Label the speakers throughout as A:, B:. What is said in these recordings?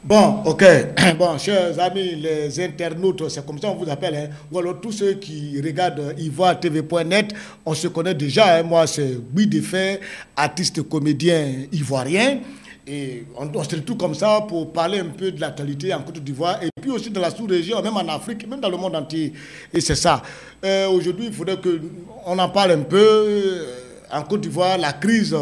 A: Bon, ok. Bon, chers amis, les internautes, c'est comme ça on vous appelle. Hein. Ou alors tous ceux qui regardent ivoire-tv.net, on se connaît déjà. Hein. Moi, c'est Guy Defay, artiste comédien ivoirien. Et on se retrouve comme ça pour parler un peu de l'actualité en Côte d'Ivoire et puis aussi dans la sous-région, même en Afrique, même dans le monde entier. Et c'est ça. Aujourd'hui, il faudrait qu'on en parle un peu. En Côte d'Ivoire, la crise,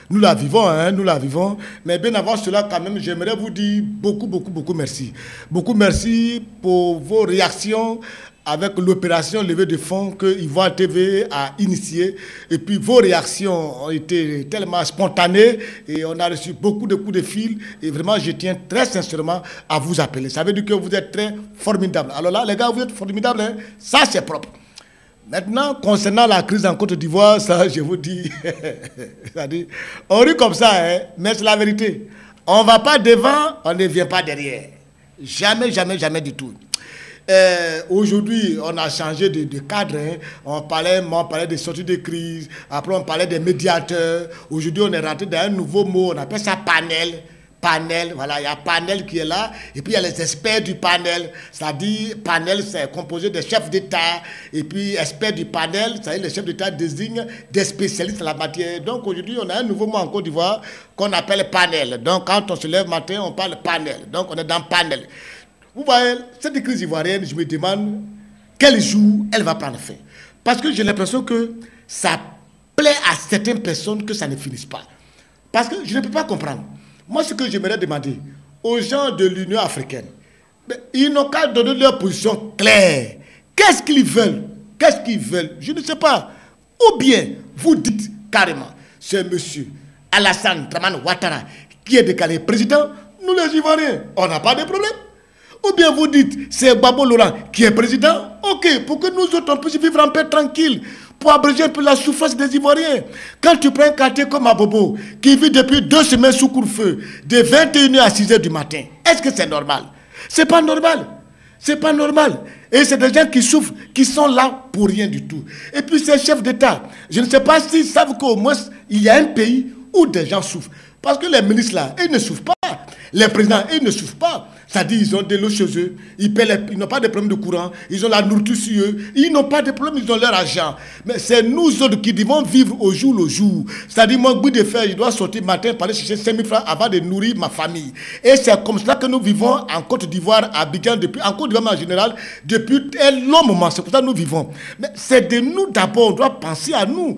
A: nous la vivons, hein, nous la vivons. Mais bien avant cela, quand même, j'aimerais vous dire beaucoup merci. Beaucoup merci pour vos réactions avec l'opération levée de fonds que Ivoire TV a initiée. Et puis vos réactions ont été tellement spontanées et on a reçu beaucoup de coups de fil. Et vraiment, je tiens très sincèrement à vous appeler. Ça veut dire que vous êtes très formidables. Alors là, les gars, vous êtes formidables, hein? Ça, c'est propre. Maintenant, concernant la crise en Côte d'Ivoire, ça, je vous dis, on rit comme ça, hein, mais c'est la vérité. On ne va pas devant, on ne vient pas derrière. Jamais du tout. Aujourd'hui, on a changé de cadre. Hein. On parlait des sorties de crise. Après, on parlait des médiateurs. Aujourd'hui, on est rentré dans un nouveau mot. On appelle ça panel. Panel, voilà, il y a panel qui est là, et puis il y a les experts du panel, c'est-à-dire panel, c'est composé de chefs d'État, et puis experts du panel, c'est-à-dire les chefs d'État désignent des spécialistes en la matière. Donc aujourd'hui, on a un nouveau mot en Côte d'Ivoire qu'on appelle panel. Donc quand on se lève matin, on parle panel. Donc on est dans panel. Vous voyez, cette crise ivoirienne, je me demande quel jour elle va prendre fin. Parce que j'ai l'impression que ça plaît à certaines personnes que ça ne finisse pas. Parce que je ne peux pas comprendre. Moi, ce que j'aimerais demander aux gens de l'Union africaine, ils n'ont qu'à donner leur position claire. Qu'est-ce qu'ils veulent? Qu'est-ce qu'ils veulent? Je ne sais pas. Ou bien, vous dites carrément, c'est monsieur Alassane Dramane Ouattara qui est déclaré président, nous les Ivoiriens, on n'a pas de problème. Ou bien vous dites, c'est Gbagbo Laurent qui est président, ok, pour que nous autres, on puisse vivre en paix tranquille, pour abréger un peu la souffrance des Ivoiriens. Quand tu prends un quartier comme Abobo, qui vit depuis 2 semaines sous couvre-feu, de 21h à 6h du matin, est-ce que c'est normal? C'est pas normal. C'est pas normal. Et c'est des gens qui souffrent, qui sont là pour rien du tout. Et puis ces chefs d'État, je ne sais pas s'ils savent qu'au moins, il y a un pays où des gens souffrent. Parce que les ministres là, ils ne souffrent pas. Les présidents, ils ne souffrent pas. C'est-à-dire, ils ont de l'eau chez eux, ils n'ont pas de problème de courant, ils ont la nourriture sur eux, ils n'ont pas de problème, ils ont leur argent. Mais c'est nous autres qui devons vivre au jour le jour. C'est-à-dire, moi, Guy Defay, je dois sortir matin pour aller chercher 5 000 francs avant de nourrir ma famille. Et c'est comme ça que nous vivons en Côte d'Ivoire, à Abidjan, en Côte d'Ivoire en général, depuis un long moment. C'est pour ça que nous vivons. Mais c'est de nous d'abord, on doit penser à nous.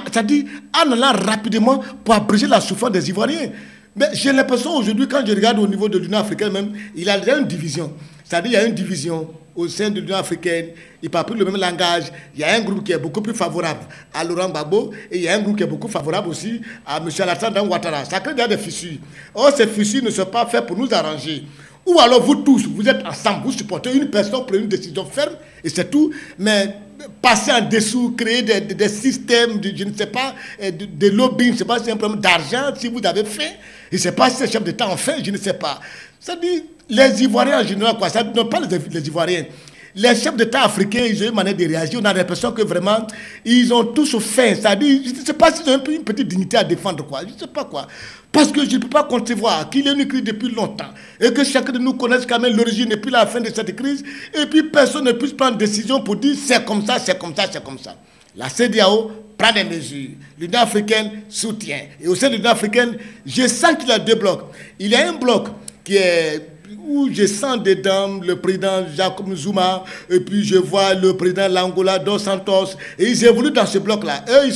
A: C'est-à-dire, en allant rapidement pour abréger la souffrance des Ivoiriens. Mais j'ai l'impression aujourd'hui, quand je regarde au niveau de l'Union africaine même, il y a déjà une division. C'est-à-dire il y a une division au sein de l'Union africaine, ils ne parlent plus le même langage. Il y a un groupe qui est beaucoup plus favorable à Laurent Gbagbo et il y a un groupe qui est beaucoup favorable aussi à M. Alassane Dramane Ouattara. Ça crée déjà des fissures. Or, ces fissures ne sont pas faites pour nous arranger. Ou alors vous tous, vous êtes ensemble, vous supportez une personne, prenez une décision ferme et c'est tout. Mais passer en dessous, créer des systèmes, je ne sais pas, de lobbying, je ne sais pas si c'est un problème d'argent, si vous avez fait, je ne sais pas si les chefs d'État ont fait, je ne sais pas. Ça dit, les Ivoiriens en général, quoi, ça ne pas les Ivoiriens. Les chefs d'État africains, ils ont une manière de réagir. On a l'impression que vraiment, ils ont tous faim. C'est-à-dire, je ne sais pas s'ils ont une petite dignité à défendre, quoi. Je ne sais pas quoi. Parce que je ne peux pas concevoir qu'il y ait une crise depuis longtemps et que chacun de nous connaisse quand même l'origine et puis la fin de cette crise et puis personne ne puisse prendre décision pour dire c'est comme ça, c'est comme ça, c'est comme ça. La CEDEAO prend des mesures. L'Union africaine soutient. Et au sein de l'Union africaine, je sens qu'il y a 2 blocs. Il y a un bloc qui est où je sens dedans le président Jacob Zuma, et puis je vois le président Langola Dos Santos, et ils évoluent dans ce bloc-là. Eux,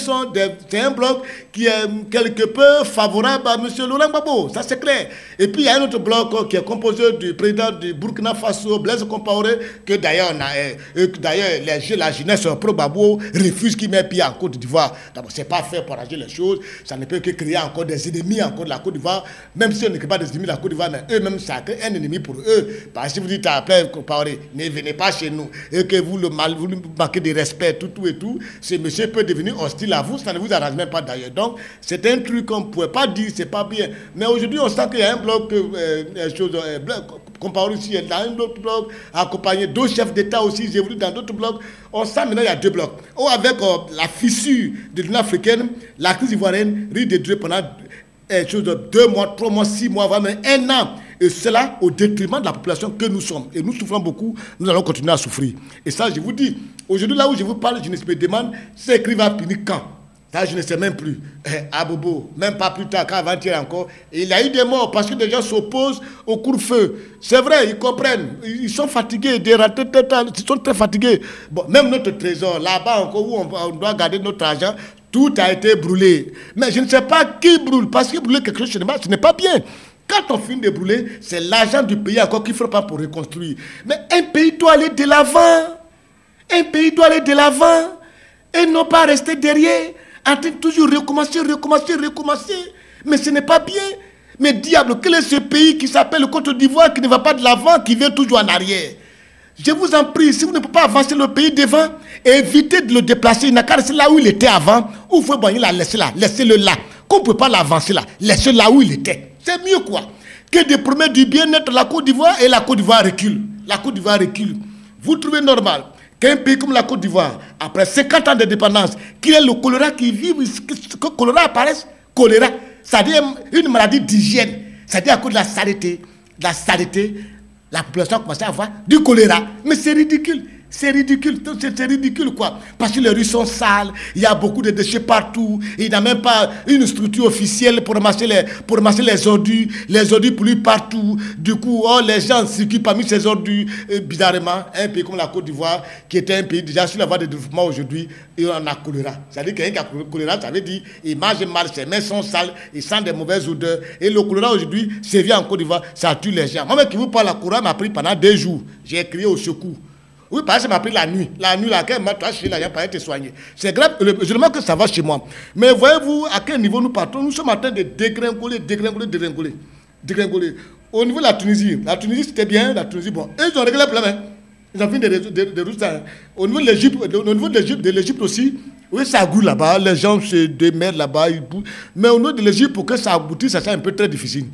A: c'est un bloc qui est quelque peu favorable à M. Laurent Gbagbo, ça c'est clair. Et puis il y a un autre bloc qui est composé du président du Burkina Faso, Blaise Compaoré, que d'ailleurs, la jeunesse pro-Gbagbo refuse qu'il mette pied en Côte d'Ivoire. D'abord, c'est pas fait pour arranger les choses, ça ne peut que créer encore des ennemis encore de la Côte d'Ivoire, même si on ne crée pas des ennemis de la Côte d'Ivoire, mais eux-mêmes, ça crée un ennemi pour eux. Parce que si vous dites à Blaise Compaoré, ne venez pas chez nous, et que vous lui manquez de respect, tout et tout, ce monsieur peut devenir hostile à vous, ça ne vous arrange même pas d'ailleurs. Donc, c'est un truc qu'on ne pouvait pas dire, c'est pas bien. Mais aujourd'hui, on sent qu'il y a un bloc, Compaoré aussi, il y a un autre bloc, accompagné d'autres chefs d'État aussi, ils évoluent dans d'autres blocs. On sent maintenant qu'il y a 2 blocs. Ou avec la fissure de l'Union africaine, la crise ivoirienne risque de durer pendant 2 mois, 3 mois, 6 mois, voire même 1 an. Et cela au détriment de la population que nous sommes. Et nous souffrons beaucoup, nous allons continuer à souffrir. Et ça, je vous dis, aujourd'hui, là où je vous parle, je me demande, c'est écrit va finir quand? Ça, je ne sais même plus. À Bobo, même pas plus tard qu'avant-hier encore, il y a eu des morts parce que des gens s'opposent au couvre-feu. C'est vrai, ils comprennent. Ils sont fatigués, ils sont très fatigués. Bon, même notre trésor, là-bas encore où on doit garder notre argent, tout a été brûlé. Mais je ne sais pas qui brûle, parce que brûler quelque chose, ce n'est pas bien. Quand on finit de brûler, c'est l'argent du pays encore qu'il ne faut pas pour reconstruire. Mais un pays doit aller de l'avant. Un pays doit aller de l'avant et non pas rester derrière. En train de toujours recommencer. Mais ce n'est pas bien. Mais diable, quel est ce pays qui s'appelle le Côte d'Ivoire qui ne va pas de l'avant, qui vient toujours en arrière? Je vous en prie, si vous ne pouvez pas avancer le pays devant, évitez de le déplacer. Il n'a qu'à rester là où il était avant. Ou vous pouvez laissez-le là. Qu'on ne peut pas l'avancer là, laissez-le là où il était. C'est mieux quoi que de promettre du bien-être la Côte d'Ivoire et la Côte d'Ivoire recule. La Côte d'Ivoire recule. Vous trouvez normal qu'un pays comme la Côte d'Ivoire, après 50 ans d'indépendance, qu'il y ait le choléra qui vive, que le choléra apparaisse, choléra, c'est-à-dire une maladie d'hygiène, c'est-à-dire à cause de la saleté, la population a commencé à avoir du choléra. Mais c'est ridicule. C'est ridicule quoi. Parce que les rues sont sales, il y a beaucoup de déchets partout, il n'y a même pas une structure officielle pour ramasser les ordures polluent partout. Du coup, les gens circulent parmi ces ordures, bizarrement. Un pays comme la Côte d'Ivoire, qui était un pays déjà sur la voie de développement aujourd'hui, et on a choléra. C'est-à-dire quelqu'un qui a choléra, ça veut dire il mange mal, ses mains sont sales, il sent des mauvaises odeurs. Et le choléra aujourd'hui, c'est vient en Côte d'Ivoire, ça tue les gens. Moi-même qui vous parle, la choléra m'a pris pendant 2 jours. J'ai crié au secours. Oui, parce que ça m'a pris la nuit. La nuit, laquelle m'a touché, là, j'ai pas été soigné. C'est grave, je remarque que ça va chez moi. Mais voyez-vous à quel niveau nous partons? Nous sommes en train de dégringoler. Au niveau de la Tunisie c'était bien, la Tunisie, bon. Et ils ont réglé le problème. Ils ont fait des routes. Au niveau de l'Égypte aussi, oui, ça goûte là-bas. Les gens se démerdent là-bas. Mais au niveau de l'Égypte, pour que ça aboutisse, ça c'est un peu très difficile.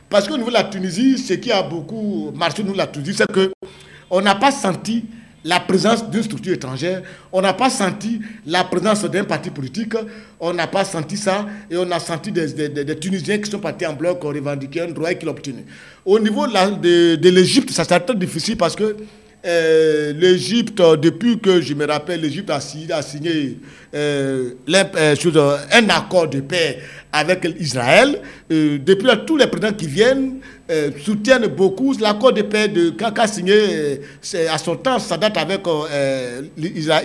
A: Parce qu'au niveau de la Tunisie, ce qui a beaucoup marché, nous, la Tunisie, c'est qu'on n'a pas senti la présence d'une structure étrangère, on n'a pas senti la présence d'un parti politique, on n'a pas senti ça, et on a senti des Tunisiens qui sont partis en bloc, revendiquer un droit et qui l'ont obtenu. Au niveau de l'Égypte, ça c'est très difficile parce que l'Égypte, depuis que je me rappelle, l'Égypte a signé un accord de paix avec Israël. Depuis là, tous les présidents qui viennent soutiennent beaucoup l'accord de paix qu'a signé à son temps, ça date avec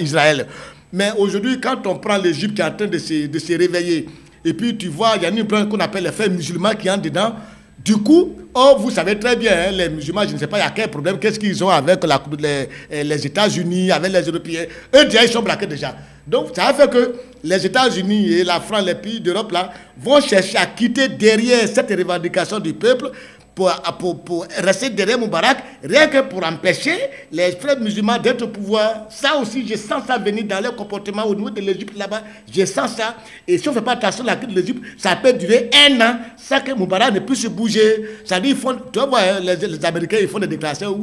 A: Israël. Mais aujourd'hui, quand on prend l'Égypte qui est en train de se réveiller, et puis tu vois, il y a une problème qu'on appelle les frères musulmans qui entrent dedans. Du coup, vous savez très bien, hein, les musulmans, je ne sais pas, il y a quel problème, qu'est-ce qu'ils ont avec les États-Unis, avec les Européens. Eux, déjà, ils sont braqués déjà. Donc, ça fait que les États-Unis et la France, les pays d'Europe, là, vont chercher à quitter derrière cette revendication du peuple pour rester derrière Moubarak, rien que pour empêcher les frères musulmans d'être au pouvoir. Ça aussi, je sens ça venir dans leur comportement au niveau de l'Égypte là-bas. Je sens ça. Et si on ne fait pas attention à la crise de l'Égypte, ça peut durer 1 an, sans que Moubarak ne puisse se bouger. Ça dit, tu vois, les Américains, ils font des déclarations,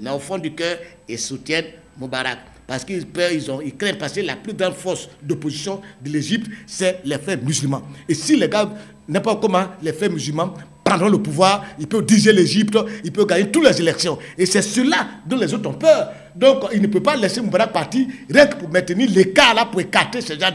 A: mais au fond du cœur, ils soutiennent Moubarak. Parce qu'ils craignent parce que la plus grande force d'opposition de l'Égypte, c'est les frères musulmans. Et si les gars, n'importe comment, les frères musulmans prendront le pouvoir, ils peuvent diriger l'Égypte, ils peuvent gagner toutes les élections. Et c'est cela dont les autres ont peur. Donc, ils ne peuvent pas laisser Moubarak partir, rien que pour maintenir l'écart là, pour écarter ce genre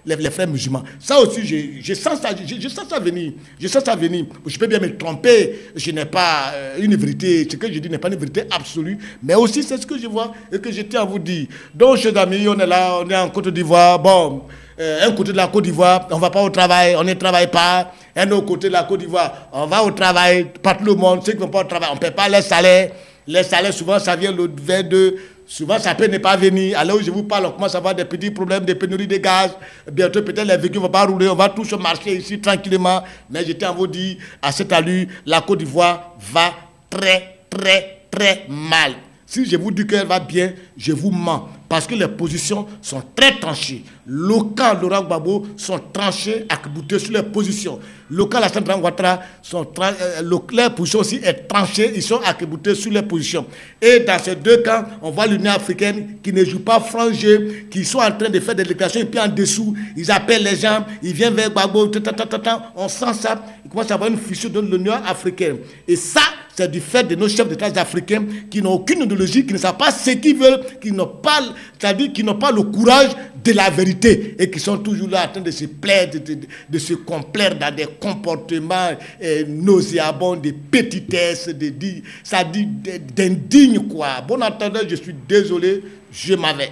A: les frères musulmans. Ça aussi, je sens ça venir. Je sens ça venir. Je peux bien me tromper, je n'ai pas une vérité, ce que je dis n'est pas une vérité absolue, mais aussi c'est ce que je vois et que je tiens à vous dire. Donc, chers amis, on est là, on est en Côte d'Ivoire, bon, un côté de la Côte d'Ivoire, on ne va pas au travail, on ne travaille pas. Un autre côté de la Côte d'Ivoire, on va au travail, pas tout le monde, ceux qui ne vont pas au travail, on ne paie pas les salaires. Les salaires, souvent, ça vient le 22. Souvent, ça peut ne pas venir. Alors où je vous parle, on commence à avoir des petits problèmes de pénurie de gaz. Bientôt, peut-être les véhicules ne vont pas rouler. On va tous marcher ici tranquillement. Mais je tiens à vous dire, à cette allure, la Côte d'Ivoire va très, très, très mal. Si je vous dis qu'elle va bien, je vous mens. parce que les positions sont très tranchées. Le camp Laurent Gbagbo sont tranchés, arc-boutés sur leurs positions. Le camp Alassane Ouattara, leur position aussi est tranchée, ils sont arc-boutés sur leurs positions. Et dans ces deux camps, on voit l'Union africaine qui ne joue pas franc jeu, qui sont en train de faire des déclarations, et puis en dessous, ils appellent les gens, ils viennent vers Gbagbo, on sent ça, il commence à avoir une fissure de l'Union africaine. Et ça, c'est du fait de nos chefs d'État africains qui n'ont aucune idéologie, qui ne savent pas ce qu'ils veulent, qui n'ont pas, c'est-à-dire qui n'ont pas le courage de la vérité et qui sont toujours là en train de se plaire, de se complaire dans des comportements nauséabonds, de petitesse, d'indignes, quoi. Bon entendeur, je suis désolé, je m'en vais.